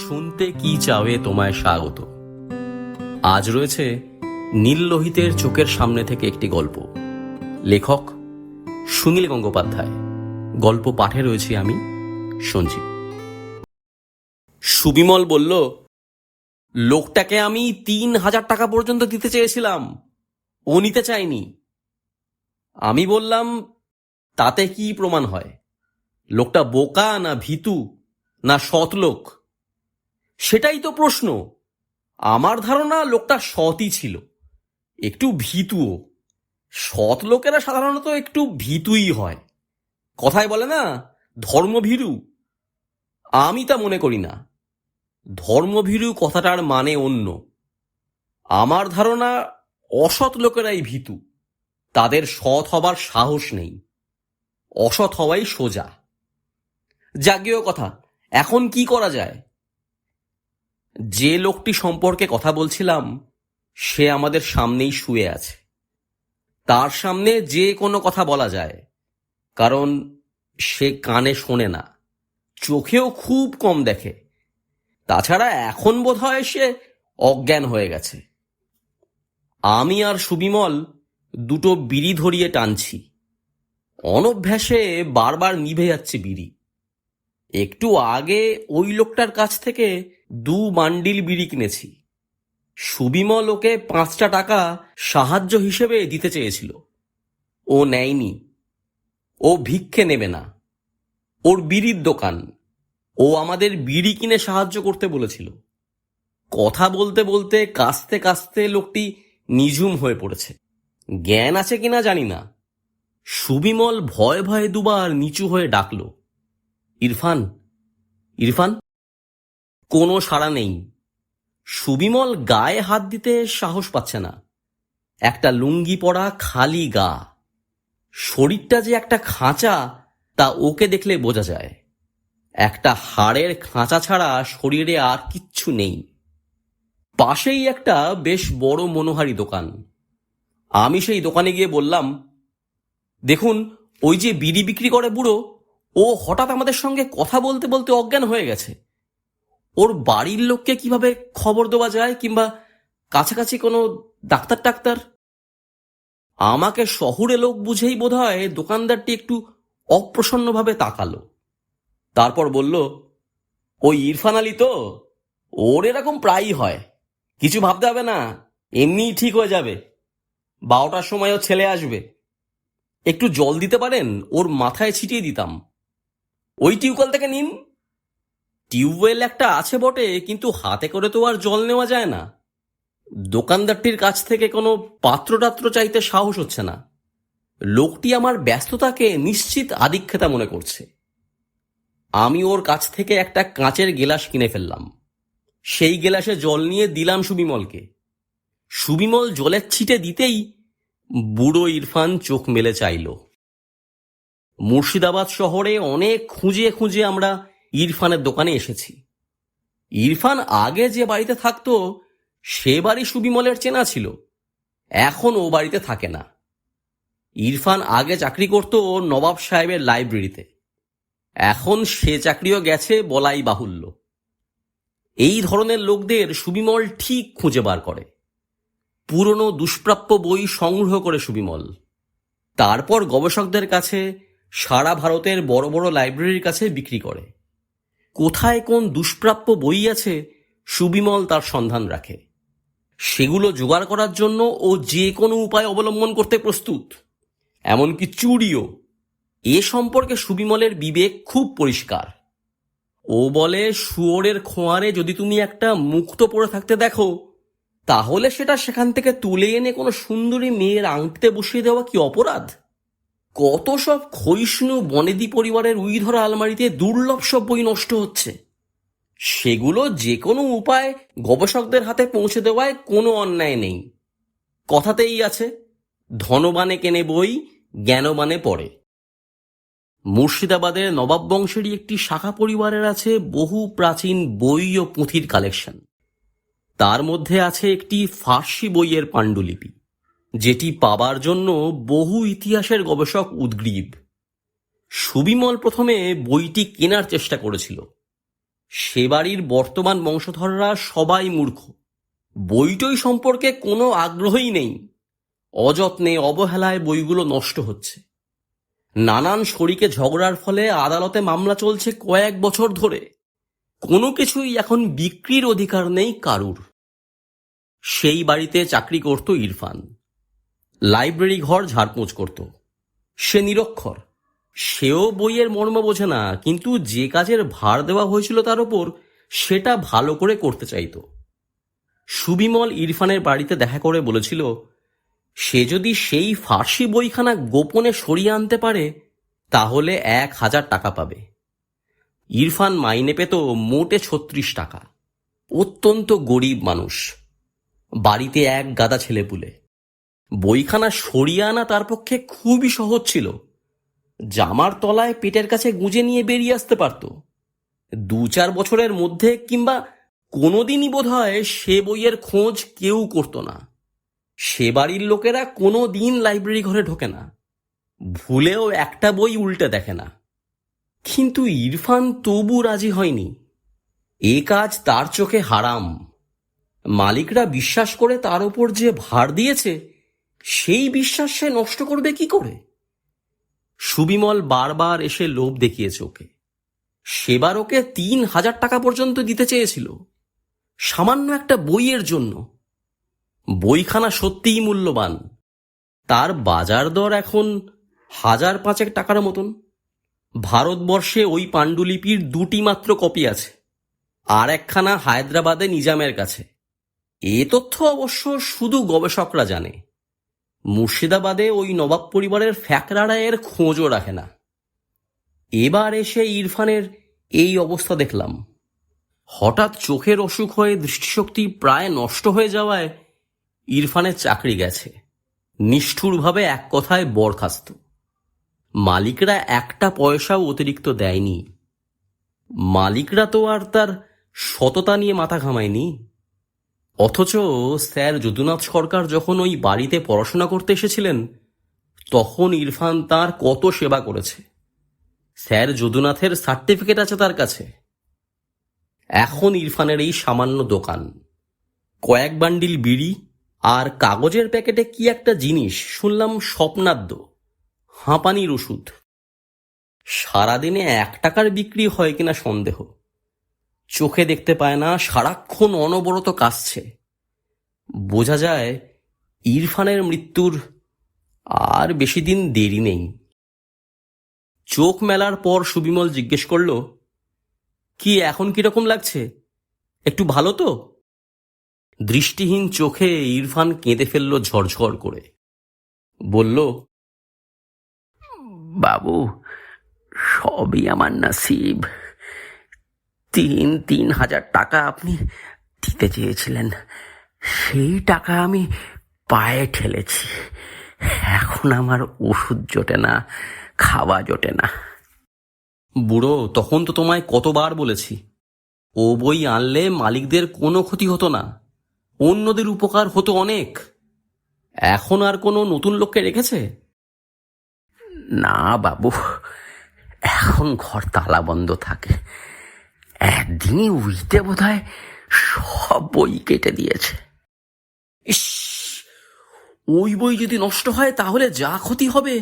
শুনতে কি চাওয়ে তোমায় স্বাগত। আজ রয়েছে নীল লোহিতের চোখের সামনে থেকে একটি গল্প। লেখক সুনীল গঙ্গোপাধ্যায়। গল্প পাঠে রয়েছি আমি, সঞ্জীব। সুবিমল বলল, লোকটাকে আমি ৩,০০০ টাকা পর্যন্ত দিতে চেয়েছিলাম, ও নিতে চায়নি। আমি বললাম, তাতে কি প্রমাণ হয়? লোকটা বোকা না ভীতু না সৎ লোক? সেটাই তো প্রশ্ন। আমার ধারণা লোকটা সৎই ছিল, একটু ভীতুও। সৎ লোকেরা সাধারণত একটু ভীতুই হয়। কথায় বলে না, ধর্মভীরু। আমি তা মনে করি না। ধর্মভীরু কথাটার মানে অন্য। আমার ধারণা অসৎ লোকেরাই ভীতু, তাদের সৎ হবার সাহস নেই। অসৎ হওয়াই সোজা। জাগিও কথা, এখন কি করা যায়? যে লোকটি সম্পর্কে কথা বলছিলাম সে আমাদের সামনেই শুয়ে আছে। তার সামনে যে কোনো কথা বলা যায়, কারণ সে কানে শোনে না, চোখেও খুব কম দেখে। তাছাড়া এখন বোধহয় সে অজ্ঞান হয়ে গেছে। আমি আর সুবিমল দুটো বিড়ি ধরিয়ে টানছি। অনভ্যাসে বারবার নিভে যাচ্ছে বিড়ি। একটু আগে ওই লোকটার কাছ থেকে 2 বান্ডিল বিড়ি কিনেছি। সুবিমল ওকে 5টা টাকা সাহায্য হিসেবে দিতে চেয়েছিল, ও নেয়নি। ও ভিক্ষে নেবে না, ওর বিড়ির দোকান। ও আমাদের বিড়ি কিনে সাহায্য করতে বলেছিল। কথা বলতে বলতে কাস্তে কাস্তে লোকটি নিঝুম হয়ে পড়েছে। জ্ঞান আছে কিনা জানি না। সুবিমল ভয়ে ভয়ে দুবার নিচু হয়ে ডাকল, ইরফান, ইরফান। কোনো সাড়া নেই। সুবিমল গায়ে হাত দিতে সাহস পাচ্ছে না। একটা লুঙ্গি পরা খালি গা, শরীরটা যে একটা খাঁচা তা ওকে দেখলে বোঝা যায়। একটা হাড়ের খাঁচা ছাড়া শরীরে আর কিচ্ছু নেই। পাশেই একটা বেশ বড় মনোহারি দোকান। আমি সেই দোকানে গিয়ে বললাম, দেখুন, ওই যে বিড়ি বিক্রি করে বুড়ো, ও হঠাৎ আমাদের সঙ্গে কথা বলতে বলতে অজ্ঞান হয়ে গেছে। ওর বাড়ির লোককে কিভাবে খবর দেওয়া যায়, কিংবা কাছাকাছি কোনো ডাক্তার টাক্তার? আমাকে শহুরে লোক বুঝেই বোধহয় দোকানদারটি একটু অপ্রসন্নভাবে তাকালো। তারপর বলল, ওই ইরফান আলী তো, ওর এরকম প্রায়ই হয়। কিছু ভাবতে হবে না, এমনিই ঠিক হয়ে যাবে। 12টার সময় ও ছেলে আসবে। একটু জল দিতে পারেন? ওর মাথায় ছিটিয়ে দিতাম। ওই টিউবওয়েল থেকে নিন। টিউবওয়েল একটা আছে বটে, কিন্তু হাতে করে তো আর জল নেওয়া যায় না। দোকানদারটির কাছ থেকে কোনো পাত্রটাত্র চাইতে সাহস হচ্ছে না। লোকটি আমার ব্যস্ততাকে নিশ্চিত আদিক্ষেতা মনে করছে। আমি ওর কাছ থেকে একটা কাঁচের গেলাস কিনে ফেললাম। সেই গেলাসে জল নিয়ে দিলাম সুবিমলকে। সুবিমল জলের ছিটে দিতেই বুড়ো ইরফান চোখ মেলে চাইল। মুর্শিদাবাদ শহরে অনেক খুঁজে খুঁজে আমরা ইরফানের দোকানে এসেছি। ইরফান আগে যে বাড়িতে থাকতো সে বাড়ি সুবিমলের চেনা ছিল। এখন ও বাড়িতে থাকে না। ইরফান আগে চাকরি করত নবাব সাহেবের লাইব্রেরিতে। এখন সে চাকরিও গেছে বলাই বাহুল্য। এই ধরনের লোকদের সুবিমল ঠিক খুঁজে বার করে। পুরনো দুষ্প্রাপ্য বই সংগ্রহ করে সুবিমল, তারপর গবেষকদের কাছে, সারা ভারতের বড় বড় লাইব্রেরির কাছে বিক্রি করে। কোথায় কোন দুষ্প্রাপ্য বই আছে সুবিমল তার সন্ধান রাখে। সেগুলো জোগাড় করার জন্য ও যে কোনো উপায় অবলম্বন করতে প্রস্তুত, এমনকি চুরিও। এ সম্পর্কে সুবিমলের বিবেক খুব পরিষ্কার। ও বলে, শুয়োরের খোঁয়ারে যদি তুমি একটা মুক্তো পড়ে থাকতে দেখো, তাহলে সেটা সেখান থেকে তুলে এনে কোনো সুন্দরী মেয়ের আংটিতে বসিয়ে দেওয়া কি অপরাধ? কত সব ক্ষয়িষ্ণু বনেদি পরিবারের উইধরা আলমারিতে দুর্লভ সব বই নষ্ট হচ্ছে। সেগুলো যে কোনো উপায় গবেষকদের হাতে পৌঁছে দেওয়ায় কোনো অন্যায় নেই। কথাতেই আছে, ধনবানে কেনে বই, জ্ঞানবানে পড়ে। মুর্শিদাবাদের নবাব বংশেরই একটি শাখা পরিবারের আছে বহু প্রাচীন বই ও পুঁথির কালেকশন। তার মধ্যে আছে একটি ফার্সি বইয়ের পাণ্ডুলিপি, যেটি পাবার জন্য বহু ইতিহাসের গবেষক উদগ্রীব। সুবিমল প্রথমে বইটি কেনার চেষ্টা করেছিল। সে বাড়ির বর্তমান বংশধররা সবাই মূর্খ, বইটই সম্পর্কে কোনো আগ্রহই নেই। অযত্নে অবহেলায় বইগুলো নষ্ট হচ্ছে। নানান শরিকে ঝগড়ার ফলে আদালতে মামলা চলছে কয়েক বছর ধরে। কোনো কিছুই এখন বিক্রির অধিকার নেই কারুর। সেই বাড়িতে চাকরি করত ইরফান। লাইব্রেরি ঘর ঝাড়পোঁছ করত। সে নিরক্ষর, সেও বইয়ের মর্ম বোঝে না, কিন্তু যে কাজের ভার দেওয়া হয়েছিল তার ওপর সেটা ভালো করে করতে চাইত। সুবিমল ইরফানের বাড়িতে দেখা করে বলেছিল, সে যদি সেই ফার্সি বইখানা গোপনে সরিয়ে আনতে পারে তাহলে 1,000 টাকা পাবে। ইরফান মাইনে পেত মোটে 36 টাকা। অত্যন্ত গরিব মানুষ, বাড়িতে এক গাদা ছেলেপুলে। বইখানা সরিয়ে আনা তার পক্ষে খুবই সহজ ছিল। জামার তলায় পেটের কাছে গুঁজে নিয়ে বেরিয়ে আসতে পারত। 2-4 বছরের মধ্যে কিংবা কোনোদিনই বোধহয় সে বইয়ের খোঁজ কেউ করত না। সে বাড়ির লোকেরা কোনো দিন লাইব্রেরি ঘরে ঢোকে না, ভুলেও একটা বই উল্টে দেখে না। কিন্তু ইরফান তবু রাজি হয়নি। এ কাজ তার চোখে হারাম। মালিকরা বিশ্বাস করে তার উপর যে ভার দিয়েছে, সেই বিশ্বাস সে নষ্ট করবে কি করে? সুবিমল বারবার এসে লোভ দেখিয়েছে ওকে। সেবার ওকে 3,000 টাকা পর্যন্ত দিতে চেয়েছিল, সামান্য একটা বইয়ের জন্য। বইখানা সত্যিই মূল্যবান। তার বাজার দর এখন 1,500 টাকার মতন। ভারতবর্ষে ওই পাণ্ডুলিপির 2টি মাত্র কপি আছে, আর একখানা হায়দ্রাবাদে নিজামের কাছে। এ তথ্য অবশ্য শুধু গবেষকরা জানে। মুর্শিদাবাদে ওই নবাব পরিবারের ফ্যাকরারা এর খোঁজও রাখে না। এবার এসে ইরফানের এই অবস্থা দেখলাম। হঠাৎ চোখের অসুখ হয়ে দৃষ্টিশক্তি প্রায় নষ্ট হয়ে যাওয়ায় ইরফানের চাকরি গেছে। নিষ্ঠুরভাবে এক কথায় বরখাস্ত। মালিকরা একটা পয়সাও অতিরিক্ত দেয়নি। মালিকরা তো আর তার সততা নিয়ে মাথা ঘামায়নি। অথচ স্যার যদুনাথ সরকার যখন ওই বাড়িতে পড়াশোনা করতে এসেছিলেন, তখন ইরফান তার কত সেবা করেছে। স্যার যদুনাথের সার্টিফিকেট আছে তার কাছে। এখন ইরফানের এই সামান্য দোকান, কয়েক বান্ডিল বিড়ি আর কাগজের প্যাকেটে কি একটা জিনিস শুনলাম স্বপ্নাদ্য, হাঁপানির ওষুধ। সারাদিনে 1 টাকার বিক্রি হয় কিনা সন্দেহ। চোখে দেখতে পায় না, সারাক্ষণ অনবরত কাশছে। বোঝা যায় ইরফানের মৃত্যুর আর বেশি দিন দেরি নেই। চোখ মেলার পর সুবিমল জিজ্ঞেস করল, কি এখন কিরকম লাগছে? একটু ভালো তো? দৃষ্টিহীন চোখে ইরফান কেঁদে ফেলল ঝরঝর করে। বলল, বাবু, সবই আমার নসিব। 3,000 টাকা আপনি দিতে চেয়েছিলেন, সেই টাকা আমি পায়ে ঠেলেছি। এখন আমার ওষুধ জোটে না, খাওয়া জোটে না। বুড়ো, তখন তো তোমায় কতবার বলেছি, ও বই আনলে মালিকদের কোনো ক্ষতি হতো না, অন্যদের উপকার হতো অনেক। এখন আর কোনো নতুন লোককে রেখেছে? না বাবু, এখন ঘর তালা বন্ধ থাকে। একদিনই উইতে বোধহয় সব বই কেটে দিয়েছে। ইস, ওই বই যদি নষ্ট হয় তাহলে যা ক্ষতি হবে।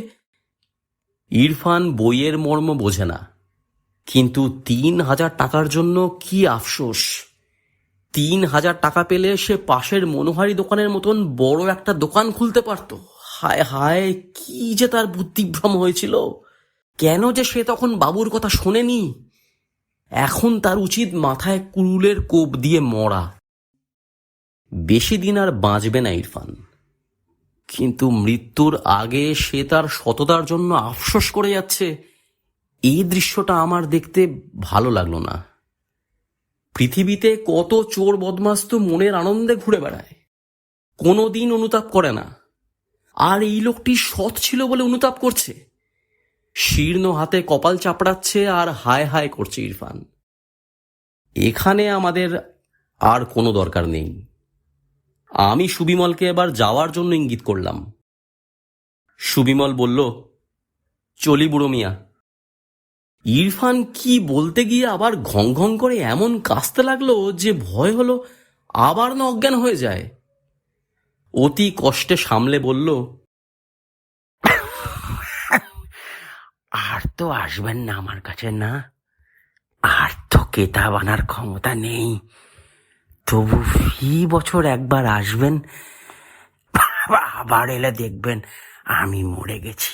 ইরফান বইয়ের মর্ম বোঝে না, কিন্তু 3,000 টাকার জন্য কি আফসোস। 3,000 টাকা পেলে সে পাশের মনোহারি দোকানের মতন বড় একটা দোকান খুলতে পারত। হায় হায়, কি যে তার বুদ্ধিভ্রম হয়েছিল! কেন যে সে তখন বাবুর কথা শোনেনি! এখন তার উচিত মাথায় কুড়ুলের কোপ দিয়ে মরা। বেশি দিন আর বাঁচবে না ইরফান, কিন্তু মৃত্যুর আগে সে তার সততার জন্য আফসোস করে যাচ্ছে, এই দৃশ্যটা আমার দেখতে ভালো লাগলো না। পৃথিবীতে কত চোর বদমাস তো মনের আনন্দে ঘুরে বেড়ায়, কোনোদিন অনুতাপ করে না। আর এই লোকটি সৎ ছিল বলে অনুতাপ করছে। শীর্ণ হাতে কপাল চাপড়াচ্ছে আর হায় হায় করছে ইরফান। এখানে আমাদের আর কোনো দরকার নেই। আমি সুবিমলকে এবার যাওয়ার জন্য ইঙ্গিত করলাম। সুবিমল বলল, চলি বুড়ো মিয়া। ইরফান কি বলতে গিয়ে আবার ঘং ঘং করে এমন কাশতে লাগলো যে ভয় হলো আবার না অজ্ঞান হয়ে যায়। অতি কষ্টে সামলে বলল, আর তো আসবেন না আমার কাছে, না? আর তো কেতাব আনার ক্ষমতা নেই। তবু ফি বছর একবার আসবেন, আবার এলে দেখবেন আমি মরে গেছি।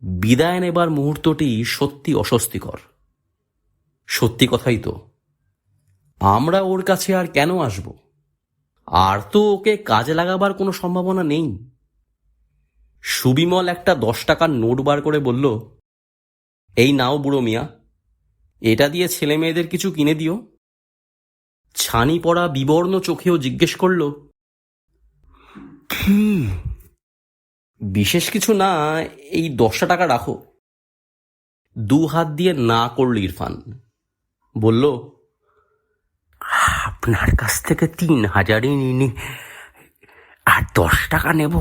বিদায় নেবার মুহূর্তটি সত্যি অস্বস্তিকর। সত্যি কথাই তো, আমরা ওর কাছে আর কেন আসব? আর তো ওকে কাজে লাগাবার কোনো সম্ভাবনা নেই। সুবিমল একটা 10 টাকার নোট বার করে বলল, এই নাও বুড়ো মিয়া, এটা দিয়ে ছেলে মেয়েদের কিছু কিনে দিও। ছানি পড়া বিবর্ণ চোখেও জিজ্ঞেস করল, কি? বিশেষ কিছু না, এই 10 টাকা রাখো। 2 হাত দিয়ে না করল ইরফান। বলল, আপনার কাছ থেকে 3,000ই নিনি, আর 10 টাকা নেব?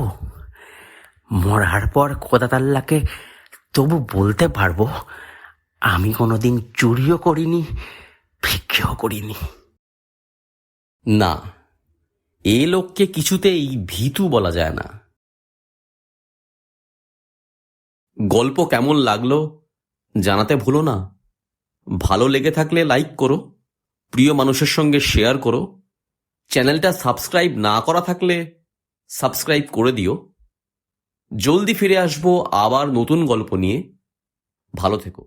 মরার পর খোদাতাল্লাকে তবু বলতে পারবো আমি কোনোদিন চুরিও করিনি, ভিক্ষেও করিনি। না, এ লোককে কিছুতেই ভীতু বলা যায় না। গল্প কেমন লাগলো জানাতে ভুলো না। ভালো লেগে থাকলে লাইক করো, প্রিয় মানুষের সঙ্গে শেয়ার করো। চ্যানেলটা সাবস্ক্রাইব না করা থাকলে সাবস্ক্রাইব করে দিও। জলদি ফিরে আসবো আবার নতুন গল্প নিয়ে। ভালো থেকো।